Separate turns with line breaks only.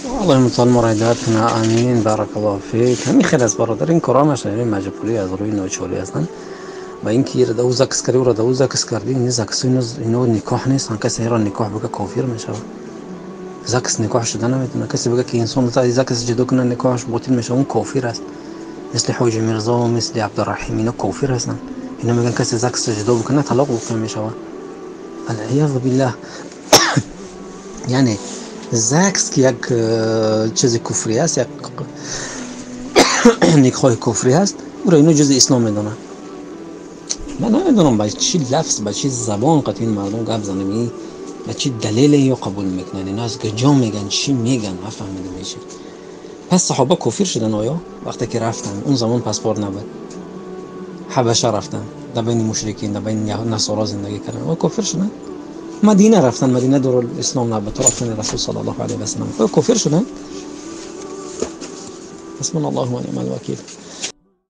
الله المتعال مرایدت کنه. آمین. بارک الله فیک. همین خیلی از برادر این کارا نشنه مجبوری از روی نوچولی هستن و اینکه یه دو زکس کردی و دو زکس کردی این زکس اینو نکاح نیست. کسی را نکاح بگه کافر میشه. زکس نکاح شده نمیتونه. کسی بگه که انسان تا زکس جدا کنه نکاحش باطل میشه اون کافر است. مثل حوج میرزا و مثل عبدالرحیم اینا کافر هستن. اینا میگن کسی زکس جدا بکنه طلاق واقع میشه. العیاذ بالله. یعنی زکس که یک چیز کفری است، یک نکاح کفری است، او را اینو جز اسلام میدونن. من نمیدونم با چی لفظ با چی زبان قطعی مردم گپ زنمی با چی دلیلی یا قبول میکنن. اینا از کجا میگن چی میگن نفهمیدم میشه. پس صحابه کافر شدن آیا وقتی که رفتن اون زمان پاسپورت نبود، حبشه رفتن در بین مشرکین در بین نصارا زندگی کردن و کافر شدن. مدینه رفتن، مدینه دور اسلام نبود، رفتن رسول صلی الله علیه و سلم و کافر شدن. حسبنا الله و نعم الوکیل.